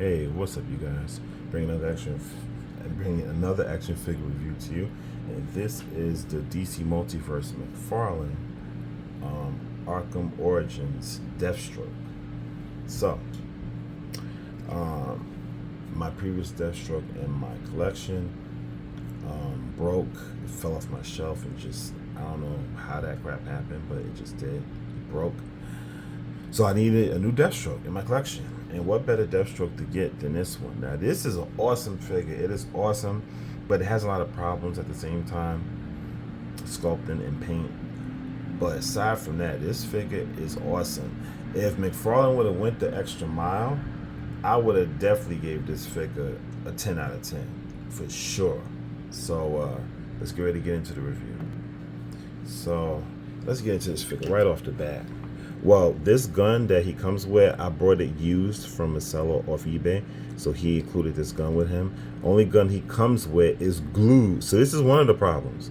Hey, what's up, you guys? Bringing another action figure review to you, and this is the DC Multiverse McFarlane Arkham Origins Deathstroke. So, um, my previous Deathstroke in my collection broke. It fell off my shelf and just I don't know how that crap happened, but it just did. It broke. So I needed a new Deathstroke in my collection. And what better Deathstroke to get than this one? Now, this is an awesome figure. It is awesome, but it has a lot of problems at the same time, sculpting and paint. But aside from that, this figure is awesome. If McFarlane would have went the extra mile, I would have definitely gave this figure a 10 out of 10, for sure. So let's get ready to get into the review. So let's get into this figure right off the bat. Well, this gun that he comes with, I brought it used from a seller off eBay, so he included this gun with him. Only gun he comes with is glued, so this is one of the problems.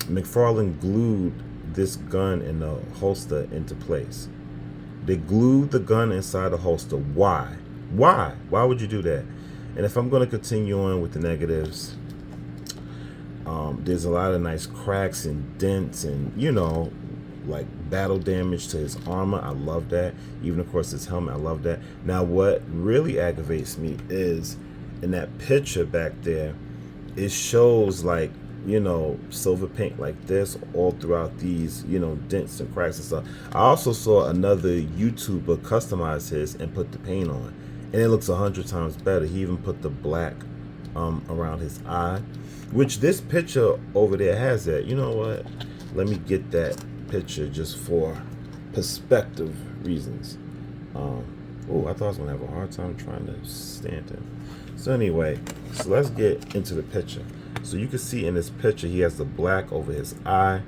McFarlane glued this gun in the holster into place. They glued the gun inside the holster. Why? Why would you do that? And if I'm going to continue on with the negatives, there's a lot of nice cracks and dents and, like battle damage to his armor. I love that. Even of course his helmet, I love that. Now what really aggravates me is in that picture back there, it shows like, silver paint like this all throughout these, dents and cracks and stuff. I also saw another YouTuber customize his and put the paint on, and it looks 100 times better. He even put the black around his eye, which this picture over there has that. You know what? Let me get that picture just for perspective reasons. Oh, I thought I was gonna have a hard time trying to stand him. So anyway, so let's get into the picture. So you can see in this picture he has the black over his eye.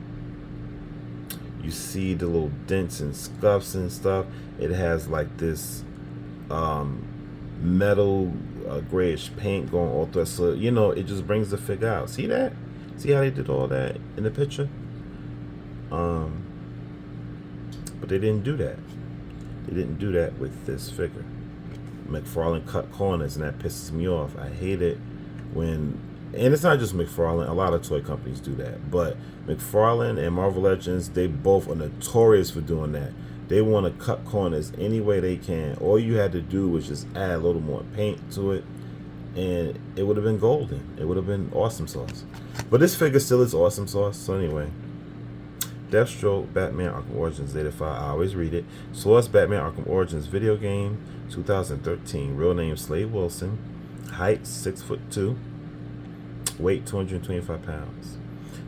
You see the little dents and scuffs and stuff. It has like this metal grayish paint going all through, so it just brings the figure out. See that? See how they did all that in the picture? But they didn't do that. They didn't do that with this figure. McFarlane cut corners, and that pisses me off. I hate it when, and it's not just McFarlane, a lot of toy companies do that, but McFarlane and Marvel Legends, they both are notorious for doing that. They want to cut corners any way they can. All you had to do was just add a little more paint to it, and it would have been golden. It would have been awesome sauce. But this figure still is awesome sauce. So anyway, Deathstroke, Batman Arkham Origins Data File. I always read it. Source: Batman Arkham Origins video game, 2013. Real name: Slade Wilson. Height: 6'2". Weight: 225 pounds.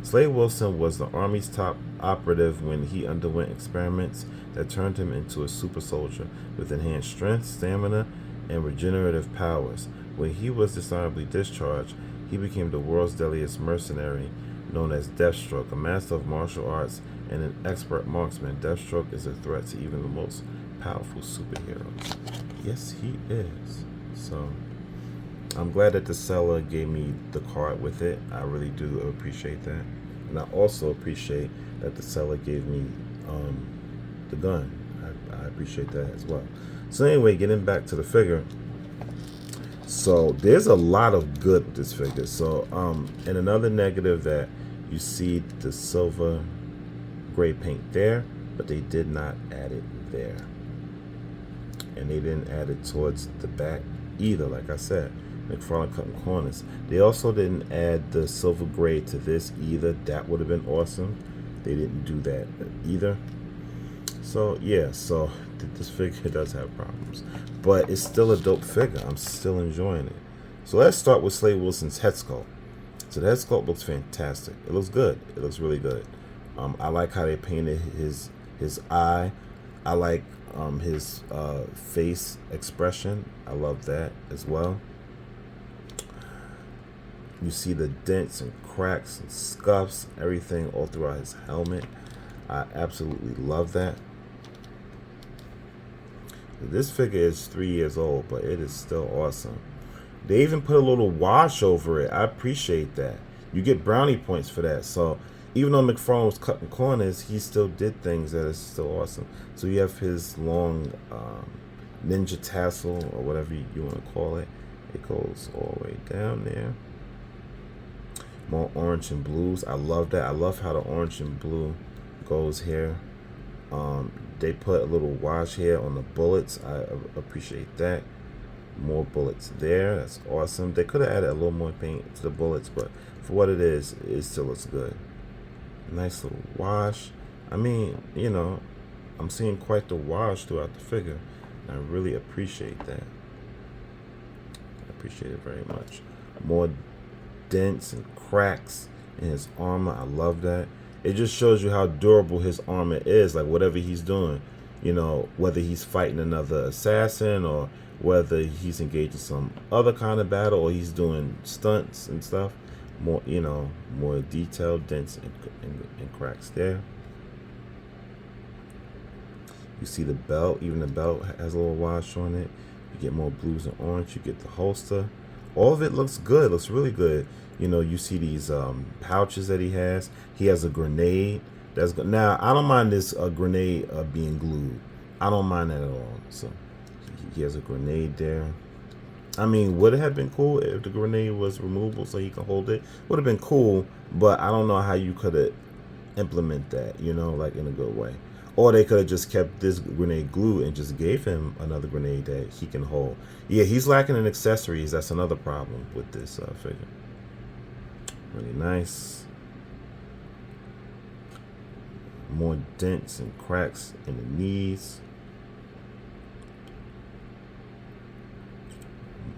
Slade Wilson was the Army's top operative when he underwent experiments that turned him into a super soldier with enhanced strength, stamina, and regenerative powers. When he was dishonorably discharged, he became the world's deadliest mercenary, known as Deathstroke, a master of martial arts and an expert marksman. Deathstroke is a threat to even the most powerful superheroes. Yes, he is. So I'm glad that the seller gave me the card with it. I really do appreciate that. And I also appreciate that the seller gave me the gun. I appreciate that as well. So anyway, getting back to the figure. So there's a lot of good with this figure. So and another negative, that you see the silver gray paint there, but they did not add it there. And they didn't add it towards the back either, like I said. McFarlane cutting corners. They also didn't add the silver gray to this either. That would have been awesome. They didn't do that either. So yeah, so this figure does have problems, but it's still a dope figure. I'm still enjoying it. So let's start with Slade Wilson's head sculpt. So the head sculpt looks fantastic. It looks good. It looks really good. I like how they painted his eye. I like his face expression. I love that as well. You see the dents and cracks and scuffs, everything all throughout his helmet. I absolutely love that. This figure is 3 years old, but it is still awesome. They even put a little wash over it. I appreciate that. You get brownie points for that. So even though McFarlane was cutting corners, he still did things that is still awesome. So you have his long ninja tassel or whatever you want to call it. It goes all the way down there. More orange and blues. I love that. I love how the orange and blue goes here. They put a little wash here on the bullets. I appreciate that. More bullets there. That's awesome. They could have added a little more paint to the bullets, but for what it is, it still looks good. Nice little wash. I mean, you know, I'm seeing quite the wash throughout the figure. And I really appreciate that. I appreciate it very much. More dents and cracks in his armor. I love that. It just shows you how durable his armor is. Like whatever he's doing, you know, whether he's fighting another assassin or whether he's engaged in some other kind of battle or he's doing stunts and stuff. More, you know, more detailed dents and cracks there. You see the belt. Even the belt has a little wash on it. You get more blues and orange. You get the holster. All of it looks good. Looks really good. You know, you see these pouches that he has. He has a grenade. That's good. Now, I don't mind this grenade being glued. I don't mind that at all. So, he has a grenade there. I mean, would it have been cool if the grenade was removable so he could hold it? Would have been cool, but I don't know how you could have implement that, you know, like in a good way. Or they could have just kept this grenade glued and just gave him another grenade that he can hold. Yeah, he's lacking in accessories. That's another problem with this figure. Really nice. More dents and cracks in the knees.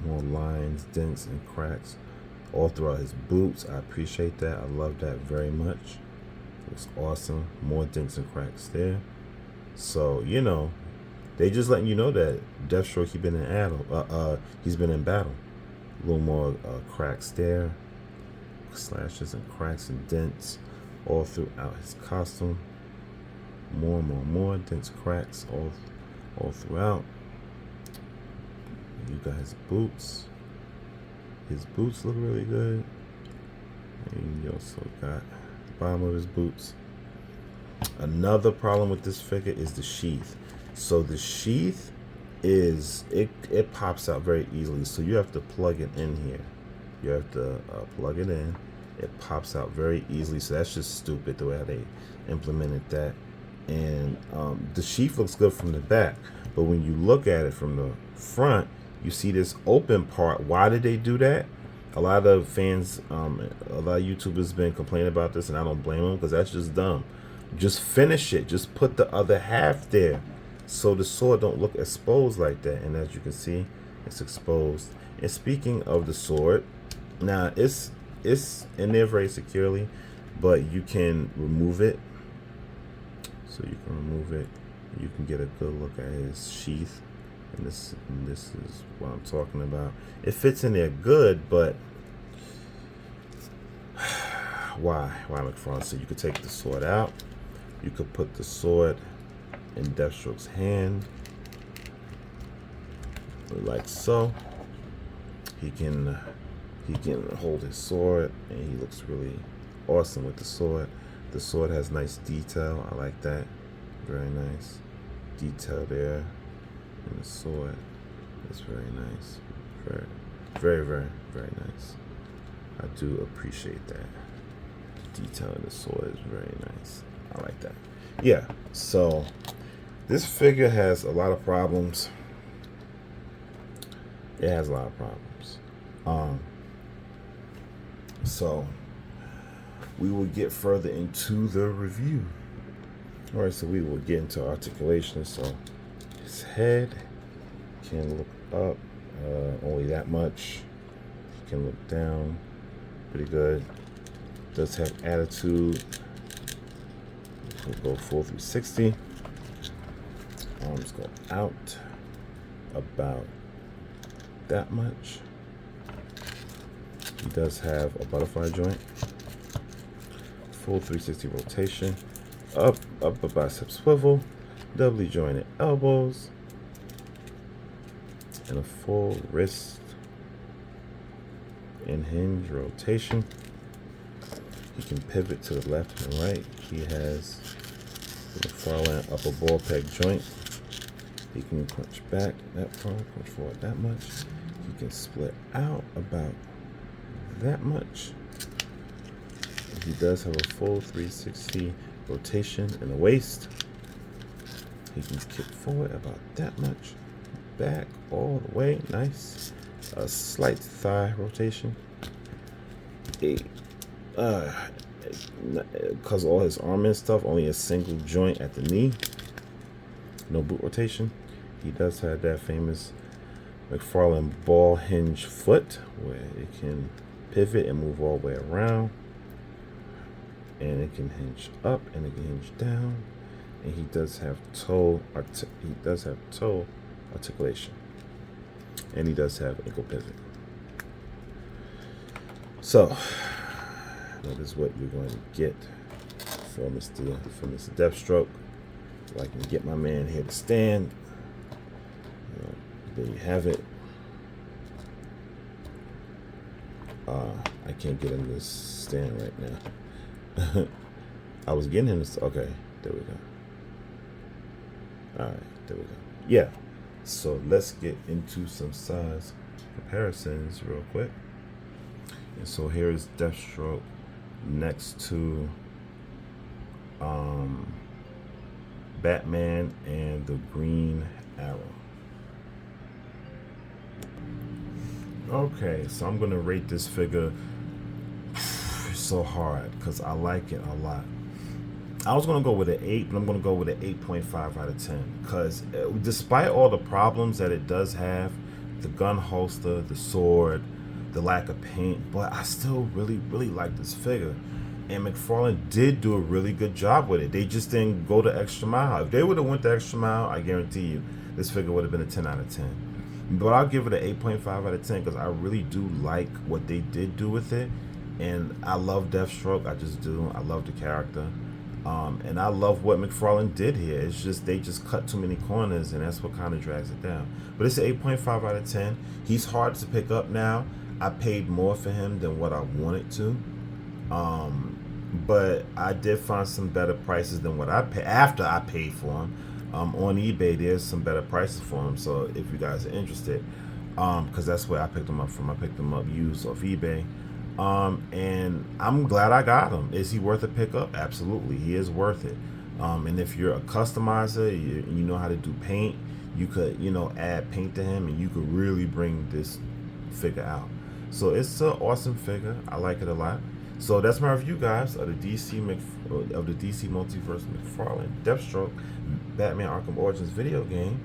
More lines, dents, and cracks all throughout his boots. I appreciate that. I love that very much. It's awesome. More dents and cracks there. So, you know, they just letting you know that Deathstroke, he's been in battle. A little more cracks there. Slashes and cracks and dents all throughout his costume. More dents, cracks all throughout. You got his boots. His boots look really good. And you also got the bottom of his boots. Another problem with this figure is the sheath. So the sheath is, it pops out very easily. So you have to plug it in here. You have to plug it in. It pops out very easily. So that's just stupid the way they implemented that. And the sheath looks good from the back. But when you look at it from the front, you see this open part. Why did they do that? A lot of fans, a lot of YouTubers been complaining about this, and I don't blame them because that's just dumb. Just finish it. Just put the other half there so the sword don't look exposed like that. And as you can see, it's exposed. And speaking of the sword, now it's in there very securely, but you can remove it. So you can remove it. You can get a good look at his sheath. And this is what I'm talking about. It fits in there good, but why McFarlane? So you could take the sword out. You could put the sword in Deathstroke's hand, like so. He can hold his sword, and he looks really awesome with the sword. The sword has nice detail. I like that. Very nice detail there. And the sword is very nice. Very nice. I do appreciate that. The detail of the sword is very nice. I like that. Yeah, so this figure has a lot of problems. It has a lot of problems. So we will get further into the review. All right, so we will get into articulation. So his head can look up only that much. He can look down pretty good. Does have attitude. We'll go full 360. Arms go out about that much. He does have a butterfly joint. Full 360 rotation. Upper bicep swivel. Doubly jointed elbows. And a full wrist and hinge rotation. He can pivot to the left and right. He has the McFarlane upper ball peg joint. He can punch back that far, punch forward that much. He can split out about that much. He does have a full 360 rotation in the waist. He can kick forward about that much. Back all the way, nice. A slight thigh rotation. Because all his arm and stuff, only a single joint at the knee. No boot rotation. He does have that famous McFarlane ball hinge foot where it can pivot and move all the way around. And it can hinge up and it can hinge down. And he does have toe articulation. And he does have ankle pivot. So that is what you're going to get for Mr. Deathstroke. So I can get my man here to stand. There you have it. I can't get him to stand right now. I was getting him to. Okay, there we go. All right, there we go. Yeah. So let's get into some size comparisons real quick. And so here is Deathstroke next to Batman and the Green Arrow. Okay, so I'm gonna rate this figure so hard because I like it a lot. I was gonna go with an 8, but I'm gonna go with an 8.5 out of 10 because despite all the problems that it does have, the gun holster, the sword, the lack of paint, but I still really like this figure. And McFarlane did do a really good job with it. They just didn't go the extra mile. If they would have went the extra mile, I guarantee you this figure would have been a 10 out of 10. But I'll give it an 8.5 out of 10 because I really do like what they did do with it. And I love Deathstroke. I just do. I love the character. And I love what McFarlane did here. It's just they just cut too many corners, and that's what kind of drags it down. But it's an 8.5 out of 10. He's hard to pick up now. I paid more for him than what I wanted to. But I did find some better prices than what I paid after I paid for him. On eBay, there's some better prices for him. So if you guys are interested, because that's where I picked them up from. I picked them up used off eBay. And I'm glad I got him. Is he worth a pickup? Absolutely, he is worth it. And if you're a customizer, you know how to do paint, you could, add paint to him, and you could really bring this figure out. So it's an awesome figure. I like it a lot. So that's my review, guys, of the DC Multiverse McFarlane Deathstroke Batman Arkham Origins video game.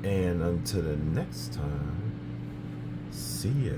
And until the next time, see ya.